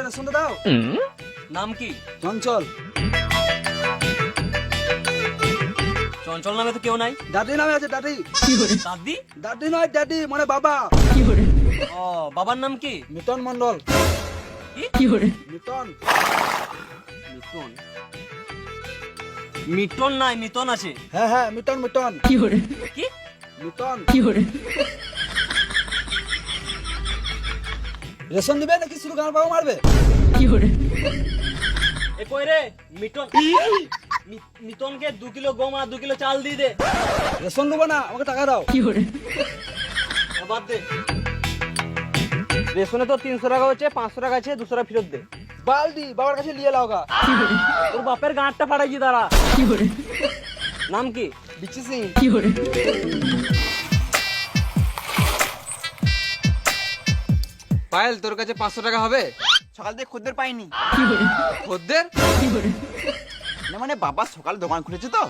রেশনটা দাও। নাম কি? চঞ্চল। চঞ্চল নামে তো কেউ নাই। দাদি নামে আছে, দাদি। দাদি? দাদি নয়, ড্যাডি মানে বাবা। ও, বাবার নাম কি? মিটন মন্ডল। মিটন। মিটন? মিটন নাই, মিটন আছে। হ্যাঁ হ্যাঁ, মিটন মিটন। কি? মিটন। রেশন দিবে নাকি শুধু গান পাবো মারবে? এ কই রে মিটন? মিটনকে 2 কিলো গম আর 2 কিলো চাল দিয়ে দে। রেশন দেবো না, আমাকে টাকা দাও। বাদ দে। রেশনে তো 300 টাকা হচ্ছে, 500 টাকা আছে, 200 টাকা ফেরত দে। বালদি বাবার কাছে নিয়ে লাওগা। তোর বাপের গাঁটটা ফাটাইছি দাঁড়া। নাম কি? বিচি সিং। পায়েল, তোর কাছে 500 টাকা হবে? সকাল থেকে খদ্দের পাইনি। খদ্দের? না মানে বাবা সকাল দোকান খুলেছে তো,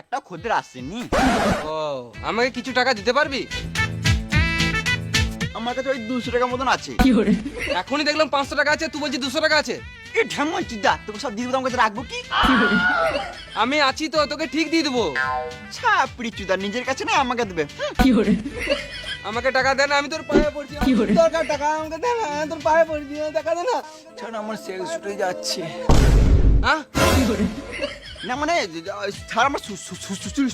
একটা খদ্দের আসছেনি। ও, আমাকে কিছু টাকা দিতে পারবি? আমার কাছে ওই 200 টাকা মতন আছে। এখনই দেখলাম 500 টাকা আছে, তুই বলছিস 200 টাকা আছে। এ ঢামন চিদা, তোকে সব দিয়ে দেবো, আমার কাছে রাখবো কি? আমি আছি তো, তোকে ঠিক দিয়ে দেবো। ছাপড়ি চুদা, নিজের কাছে না আমাকে দেবে। আমাকে টাকা দে না, আমি তোর পায়ে পড়ছি। দরকার টাকা, আমাকে দে না, তোর পায়ে পড়ি দিয়ে টাকা দে না। ছাড়, আমার সেক্স ছুটে যাচ্ছে। হ্যাঁ? না মানে ছাড়, আমার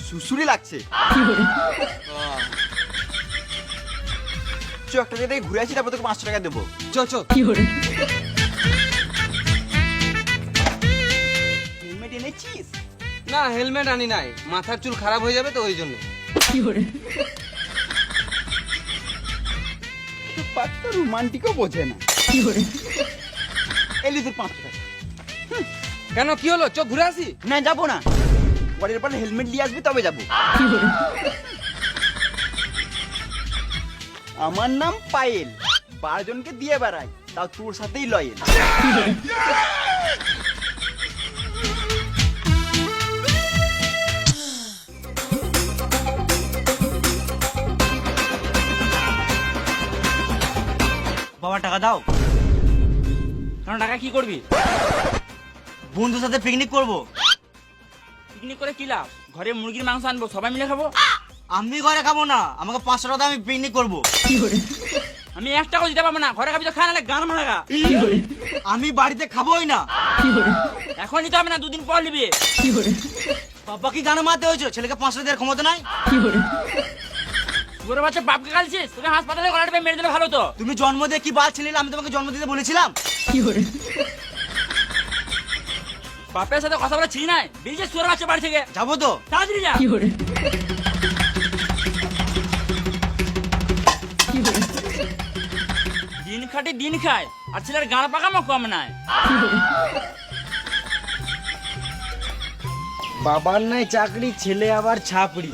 সুসুরি লাগছে। চ একটা জায়গায় ঘুরে আসি, তারপর তোকে 500 টাকা দেবো। চ চ। হেলমেট এনেছিস? না, হেলমেট আনি নাই, মাথার চুল খারাপ হয়ে যাবে তো ওই জন্য। পাত্তা রোমান্টিকও বোঝে না। এলি তোর 500 টাকা। কেন, কি হলো? চ ঘুরে আসি। না যাবো না, পরের পরে হেলমেট নিয়ে আসবি তবে যাবো। আমার নাম পায়েল, 12 জনকে দিয়ে বেড়াই, তাও তোর সাথেই লয়েল। বাবা টাকা দাও। কেন টাকা কি করবি? বন্ধুর সাথে পিকনিক করব। পিকনিক করে কি লাভ? ঘরে মুরগির মাংস আনবো, সবাই মিলে খাবো। আমি ঘরে খাবো না, আমাকে 500 টাকা আমি পিকনিক করব। আমি 1 টাকাও দিতে পারবো না, ঘরে খাবি তো খা, নাহলে গান মারাগা। আমি বাড়িতে খাবোই না। এখন নিতে হবে না, 2 দিন পর নিবি। বাবা কি গান মারতে হয়েছে? ছেলেকে 500 দেওয়ার ক্ষমতা নাই। তোর বাচ্চা বাপকে গালছিস, তোকে হাসপাতালে গলাটা পেয়ে মেরে দিলে ভালো তো। তুমি জন্ম দিয়ে কি বাল ছিলে? আমি তোমাকে জন্ম দিতে বলেছিলাম? বাপের সাথে কথা বলা ছিলি না, বেরিয়ে তোর বাচ্চা বাড়ি থেকে। যাবো তো। তাড়াতাড়ি যা। দিন খাটে দিন খায়, আর ছেলের গাঁড় পাকামো কম নাই। বাবার নাই চাকরি, ছেলে আবার ছাপড়ি।